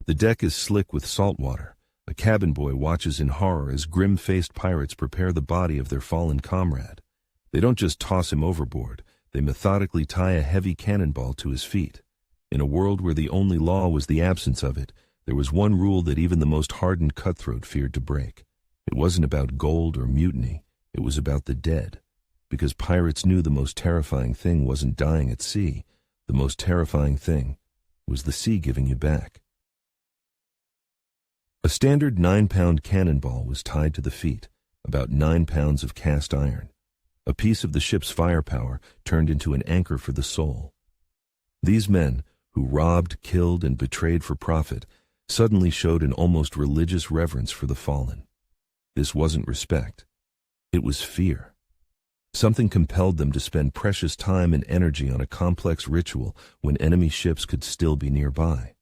The deck is slick with salt water. A cabin boy watches in horror as grim-faced pirates prepare the body of their fallen comrade. They don't just toss him overboard. They methodically tie a heavy cannonball to his feet. In a world where the only law was the absence of it, there was one rule that even the most hardened cutthroat feared to break. It wasn't about gold or mutiny. It was about the dead. Because pirates knew the most terrifying thing wasn't dying at sea. The most terrifying thing was the sea giving you back. A standard 9-pound cannonball was tied to the feet, about 9 pounds of cast iron. A piece of the ship's firepower turned into an anchor for the soul. These men, who robbed, killed, and betrayed for profit, suddenly showed an almost religious reverence for the fallen. This wasn't respect. It was fear. Something compelled them to spend precious time and energy on a complex ritual when enemy ships could still be nearby.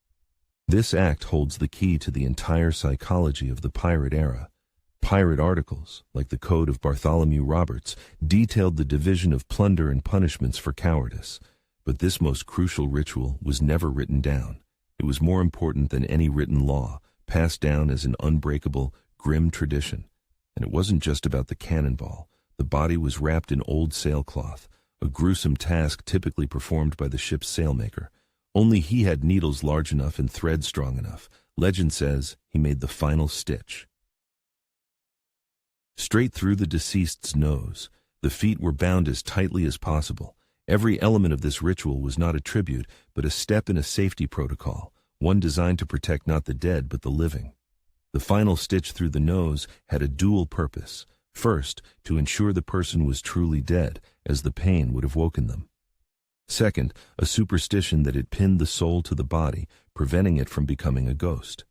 This act holds the key to the entire psychology of the pirate era. Pirate articles, like the Code of Bartholomew Roberts, detailed the division of plunder and punishments for cowardice. But this most crucial ritual was never written down. It was more important than any written law, passed down as an unbreakable, grim tradition. And it wasn't just about the cannonball. The body was wrapped in old sailcloth, a gruesome task typically performed by the ship's sailmaker. Only he had needles large enough and thread strong enough. Legend says he made the final stitch. Straight through the deceased's nose, the feet were bound as tightly as possible. Every element of this ritual was not a tribute, but a step in a safety protocol, one designed to protect not the dead but the living. The final stitch through the nose had a dual purpose. First, to ensure the person was truly dead, as the pain would have woken them. Second, a superstition that it pinned the soul to the body, preventing it from becoming a ghost.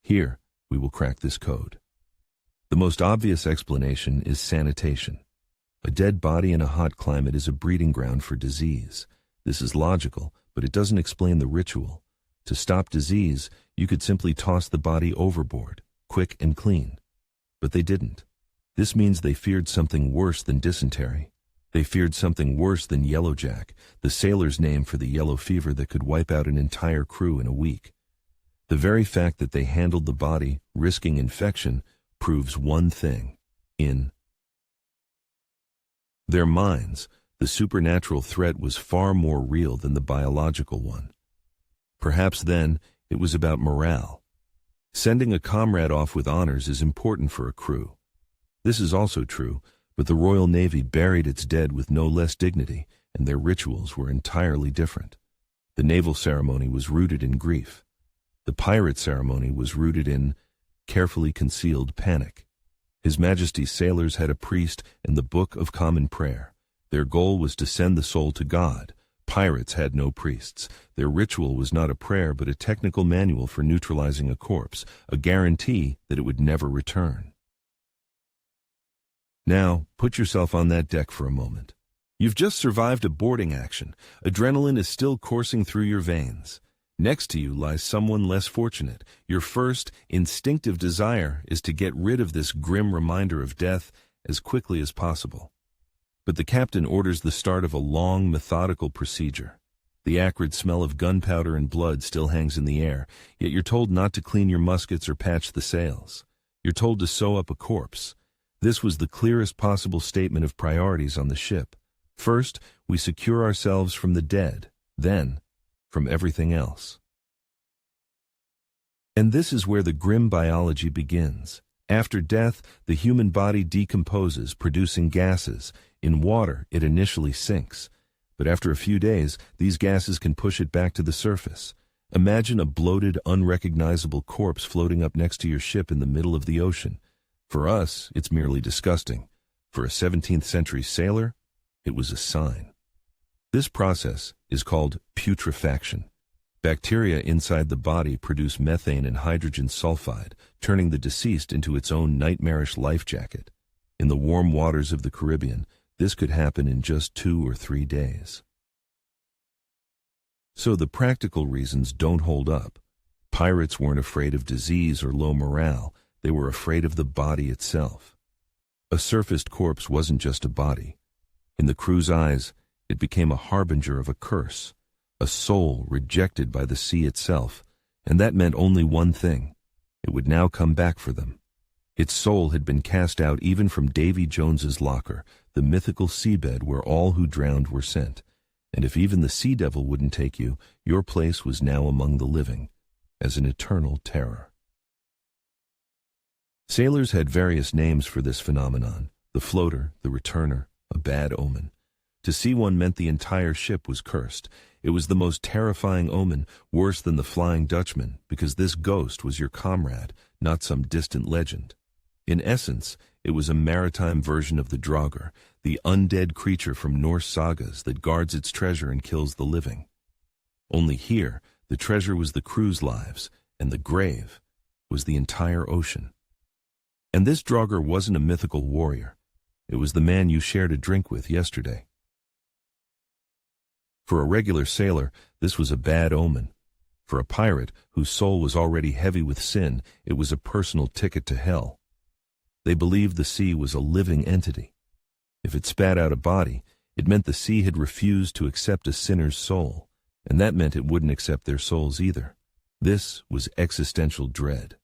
Here, we will crack this code. The most obvious explanation is sanitation. A dead body in a hot climate is a breeding ground for disease. This is logical, but it doesn't explain the ritual. To stop disease, you could simply toss the body overboard, quick and clean. But they didn't. This means they feared something worse than dysentery. They feared something worse than yellowjack, the sailor's name for the yellow fever that could wipe out an entire crew in a week. The very fact that they handled the body, risking infection, proves one thing. In their minds, the supernatural threat was far more real than the biological one. Perhaps then, it was about morale. Sending a comrade off with honors is important for a crew. This is also true, but the Royal Navy buried its dead with no less dignity, and their rituals were entirely different. The naval ceremony was rooted in grief. The pirate ceremony was rooted in carefully concealed panic. His Majesty's sailors had a priest and the Book of Common Prayer. Their goal was to send the soul to God. Pirates had no priests. Their ritual was not a prayer but a technical manual for neutralizing a corpse, a guarantee that it would never return. Now, put yourself on that deck for a moment. You've just survived a boarding action. Adrenaline is still coursing through your veins. Next to you lies someone less fortunate. Your first, instinctive desire is to get rid of this grim reminder of death as quickly as possible. But the captain orders the start of a long, methodical procedure. The acrid smell of gunpowder and blood still hangs in the air, yet you're told not to clean your muskets or patch the sails. You're told to sew up a corpse. This was the clearest possible statement of priorities on the ship. First, we secure ourselves from the dead, then, from everything else. And this is where the grim biology begins. After death, the human body decomposes, producing gases. In water, it initially sinks. But after a few days, these gases can push it back to the surface. Imagine a bloated, unrecognizable corpse floating up next to your ship in the middle of the ocean. For us, it's merely disgusting. For a 17th century sailor, it was a sign. This process is called putrefaction. Bacteria inside the body produce methane and hydrogen sulfide, turning the deceased into its own nightmarish life jacket. In the warm waters of the Caribbean, this could happen in just 2 or 3 days. So the practical reasons don't hold up. Pirates weren't afraid of disease or low morale. They were afraid of the body itself. A surfaced corpse wasn't just a body. In the crew's eyes, it became a harbinger of a curse, a soul rejected by the sea itself, And that meant only one thing. It would now come back for them. Its soul had been cast out even from Davy Jones's locker, the mythical seabed where all who drowned were sent. And if even the sea devil wouldn't take you, your place was now among the living, as an eternal terror. Sailors had various names for this phenomenon: the floater, the returner, a bad omen. To see one meant the entire ship was cursed. It was the most terrifying omen, worse than the Flying Dutchman, because this ghost was your comrade, not some distant legend. In essence, it was a maritime version of the Draugr, the undead creature from Norse sagas that guards its treasure and kills the living. Only here, the treasure was the crew's lives, and the grave was the entire ocean. And this Draugr wasn't a mythical warrior. It was the man you shared a drink with yesterday. For a regular sailor, this was a bad omen. For a pirate, whose soul was already heavy with sin, it was a personal ticket to hell. They believed the sea was a living entity. If it spat out a body, it meant the sea had refused to accept a sinner's soul, and that meant it wouldn't accept their souls either. This was existential dread.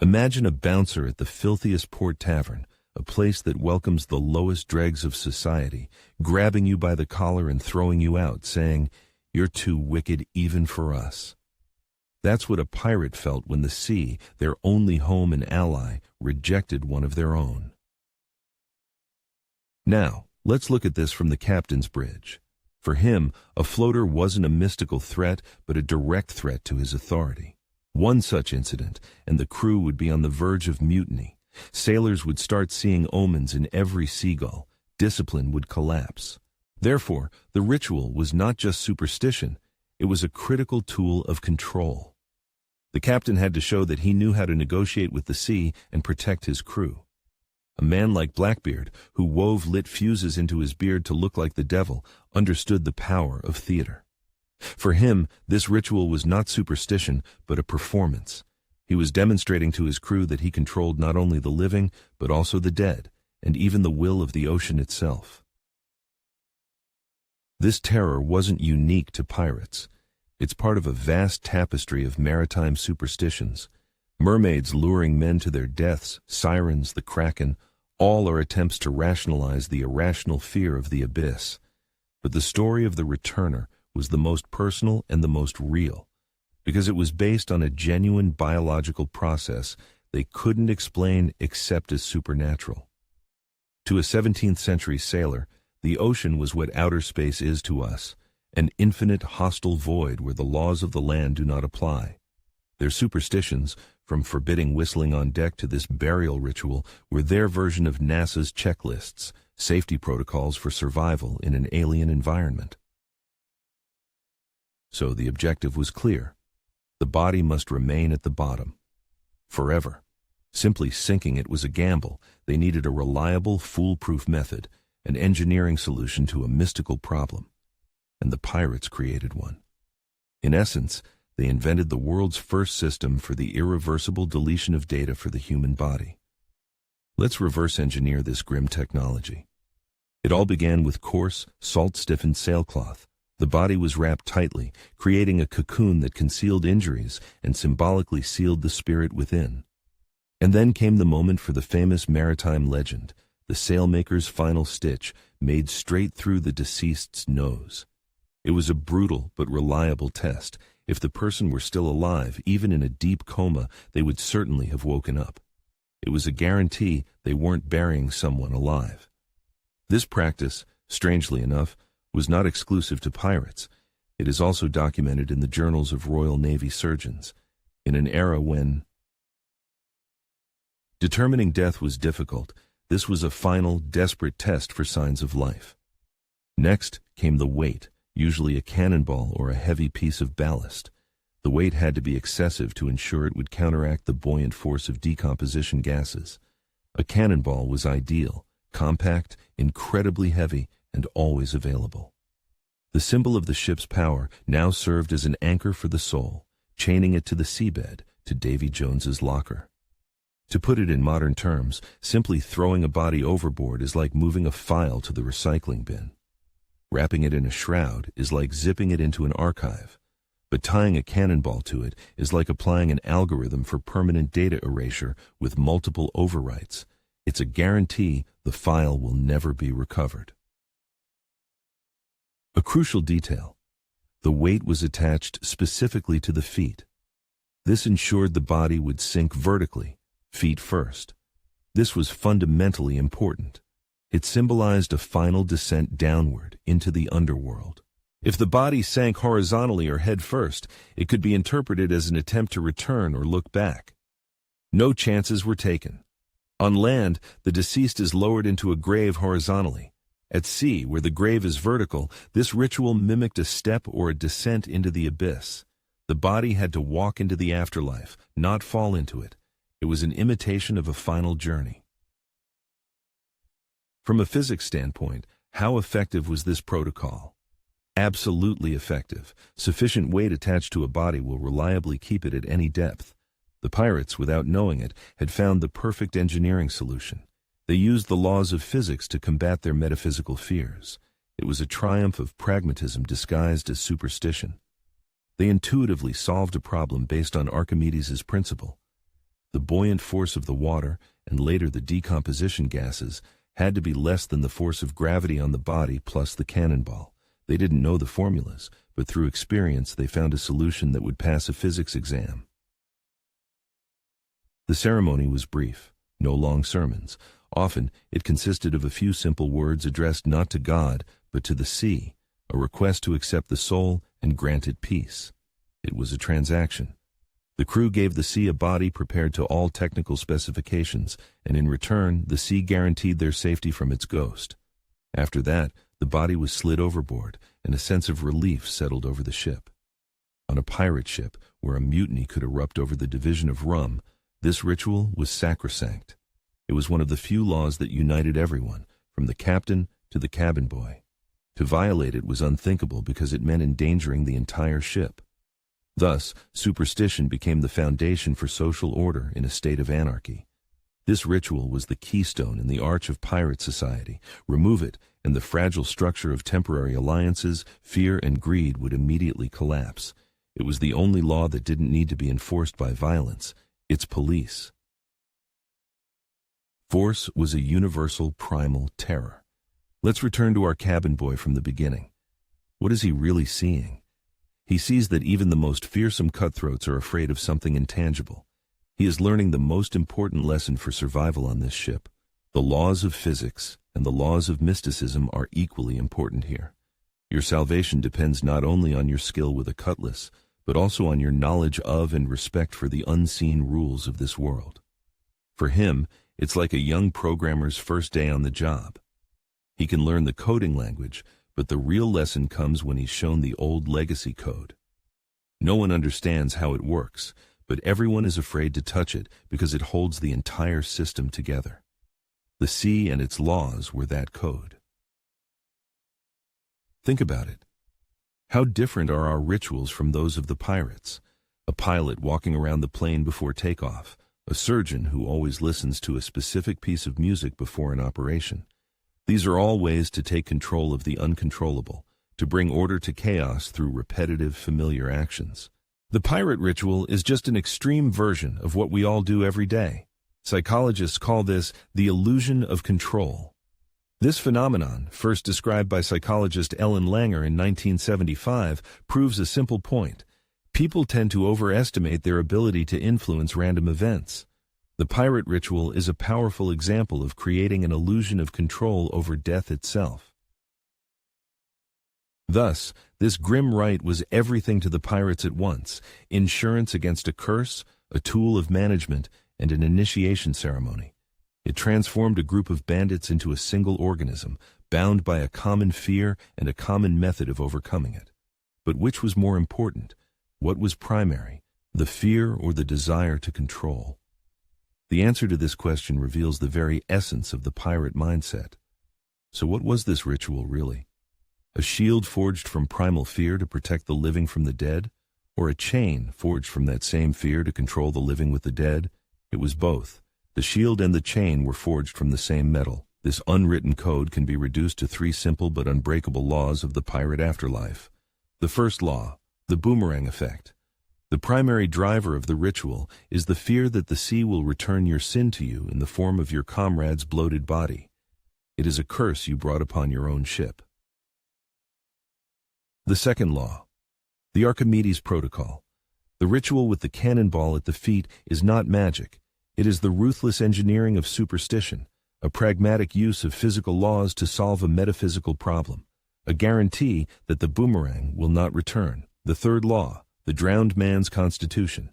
Imagine a bouncer at the filthiest port tavern, a place that welcomes the lowest dregs of society, grabbing you by the collar and throwing you out, saying, "You're too wicked even for us." That's what a pirate felt when the sea, their only home and ally, rejected one of their own. Now, let's look at this from the captain's bridge. For him, a floater wasn't a mystical threat, but a direct threat to his authority. One such incident, and the crew would be on the verge of mutiny. Sailors would start seeing omens in every seagull. Discipline would collapse. Therefore, the ritual was not just superstition, it was a critical tool of control. The captain had to show that he knew how to negotiate with the sea and protect his crew. A man like Blackbeard, who wove lit fuses into his beard to look like the devil, understood the power of theater. For him, this ritual was not superstition, but a performance. He was demonstrating to his crew that he controlled not only the living, but also the dead, and even the will of the ocean itself. This terror wasn't unique to pirates. It's part of a vast tapestry of maritime superstitions. Mermaids luring men to their deaths, sirens, the kraken, all are attempts to rationalize the irrational fear of the abyss. But the story of the returner was the most personal and the most real, because it was based on a genuine biological process they couldn't explain except as supernatural. To a 17th century sailor, the ocean was what outer space is to us, an infinite hostile void where the laws of the land do not apply. Their superstitions, from forbidding whistling on deck to this burial ritual, were their version of NASA's checklists, safety protocols for survival in an alien environment. So the objective was clear. The body must remain at the bottom, forever. Simply sinking it was a gamble. They needed a reliable, foolproof method, an engineering solution to a mystical problem. And the pirates created one. In essence, they invented the world's first system for the irreversible deletion of data for the human body. Let's reverse engineer this grim technology. It all began with coarse, salt-stiffened sailcloth. The body was wrapped tightly, creating a cocoon that concealed injuries and symbolically sealed the spirit within. And then came the moment for the famous maritime legend, the sailmaker's final stitch, made straight through the deceased's nose. It was a brutal but reliable test. If the person were still alive, even in a deep coma, they would certainly have woken up. It was a guarantee they weren't burying someone alive. This practice, strangely enough, was not exclusive to pirates. It is also documented in the journals of Royal Navy surgeons, in an era when determining death was difficult. This was a final, desperate test for signs of life. Next came the weight, usually a cannonball or a heavy piece of ballast. The weight had to be excessive to ensure it would counteract the buoyant force of decomposition gases. A cannonball was ideal, compact, incredibly heavy, and always available. The symbol of the ship's power now served as an anchor for the soul, chaining it to the seabed, to Davy Jones's locker. To put it in modern terms, simply throwing a body overboard is like moving a file to the recycling bin. Wrapping it in a shroud is like zipping it into an archive. But tying a cannonball to it is like applying an algorithm for permanent data erasure with multiple overwrites. It's a guarantee the file will never be recovered. A crucial detail: the weight was attached specifically to the feet. This ensured the body would sink vertically, feet first. This was fundamentally important. It symbolized a final descent downward into the underworld. If the body sank horizontally or head first, it could be interpreted as an attempt to return or look back. No chances were taken. On land, the deceased is lowered into a grave horizontally. At sea, where the grave is vertical, this ritual mimicked a step or a descent into the abyss. The body had to walk into the afterlife, not fall into it. It was an imitation of a final journey. From a physics standpoint, how effective was this protocol? Absolutely effective. Sufficient weight attached to a body will reliably keep it at any depth. The pirates, without knowing it, had found the perfect engineering solution. They used the laws of physics to combat their metaphysical fears. It was a triumph of pragmatism disguised as superstition. They intuitively solved a problem based on Archimedes' principle. The buoyant force of the water, and later the decomposition gases, had to be less than the force of gravity on the body plus the cannonball. They didn't know the formulas, but through experience they found a solution that would pass a physics exam. The ceremony was brief, no long sermons. Often it consisted of a few simple words addressed not to God, but to the sea, a request to accept the soul and grant it peace. It was a transaction. The crew gave the sea a body prepared to all technical specifications, and in return the sea guaranteed their safety from its ghost. After that, the body was slid overboard, and a sense of relief settled over the ship. On a pirate ship, where a mutiny could erupt over the division of rum, this ritual was sacrosanct. It was one of the few laws that united everyone, from the captain to the cabin boy. To violate it was unthinkable because it meant endangering the entire ship. Thus, superstition became the foundation for social order in a state of anarchy. This ritual was the keystone in the arch of pirate society. Remove it, and the fragile structure of temporary alliances, fear, and greed would immediately collapse. It was the only law that didn't need to be enforced by violence. Its police. Force was a universal primal terror. Let's return to our cabin boy from the beginning. What is he really seeing? He sees that even the most fearsome cutthroats are afraid of something intangible. He is learning the most important lesson for survival on this ship. The laws of physics and the laws of mysticism are equally important here. Your salvation depends not only on your skill with a cutlass, but also on your knowledge of and respect for the unseen rules of this world. For him, it's like a young programmer's first day on the job. He can learn the coding language, but the real lesson comes when he's shown the old legacy code. No one understands how it works, but everyone is afraid to touch it because it holds the entire system together. The sea and its laws were that code. Think about it. How different are our rituals from those of the pirates? A pilot walking around the plane before takeoff, a surgeon who always listens to a specific piece of music before an operation. These are all ways to take control of the uncontrollable, to bring order to chaos through repetitive, familiar actions. The pirate ritual is just an extreme version of what we all do every day. Psychologists call this the illusion of control. This phenomenon, first described by psychologist Ellen Langer in 1975, proves a simple point. People tend to overestimate their ability to influence random events. The pirate ritual is a powerful example of creating an illusion of control over death itself. Thus, this grim rite was everything to the pirates at once: insurance against a curse, a tool of management, and an initiation ceremony. It transformed a group of bandits into a single organism, bound by a common fear and a common method of overcoming it. But which was more important? What was primary, the fear or the desire to control? The answer to this question reveals the very essence of the pirate mindset. So what was this ritual really? A shield forged from primal fear to protect the living from the dead? Or a chain forged from that same fear to control the living with the dead? It was both. The shield and the chain were forged from the same metal. This unwritten code can be reduced to three simple but unbreakable laws of the pirate afterlife. The first law: The boomerang effect. The primary driver of the ritual is the fear that the sea will return your sin to you in the form of your comrade's bloated body. It is a curse you brought upon your own ship. The second law. The Archimedes protocol. The ritual with the cannonball at the feet is not magic. It is the ruthless engineering of superstition, a pragmatic use of physical laws to solve a metaphysical problem, a guarantee that the boomerang will not return. The third law. The drowned man's constitution.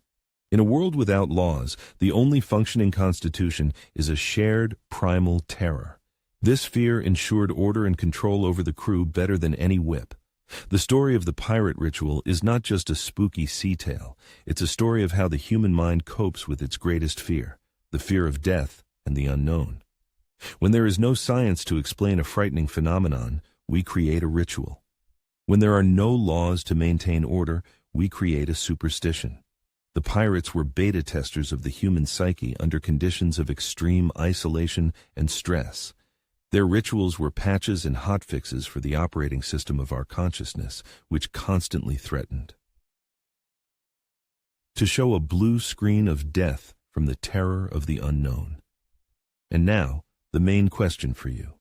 In a world without laws, the only functioning constitution is a shared primal terror. This fear ensured order and control over the crew better than any whip. The story of the pirate ritual is not just a spooky sea tale. It's a story of how the human mind copes with its greatest fear, the fear of death and the unknown. When there is no science to explain a frightening phenomenon, we create a ritual. When there are no laws to maintain order, we create a superstition. The pirates were beta testers of the human psyche under conditions of extreme isolation and stress. Their rituals were patches and hotfixes for the operating system of our consciousness, which constantly threatened to show a blue screen of death from the terror of the unknown. And now, the main question for you.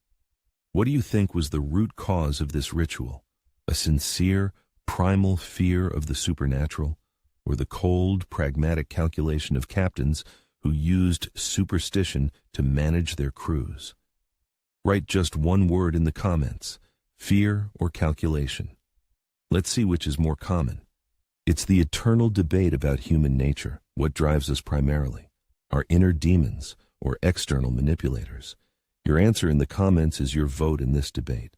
What do you think was the root cause of this ritual? A sincere, primal fear of the supernatural, or the cold, pragmatic calculation of captains who used superstition to manage their crews? Write just one word in the comments, fear or calculation. Let's see which is more common. It's the eternal debate about human nature. What drives us primarily? Our inner demons or external manipulators? Your answer in the comments is your vote in this debate.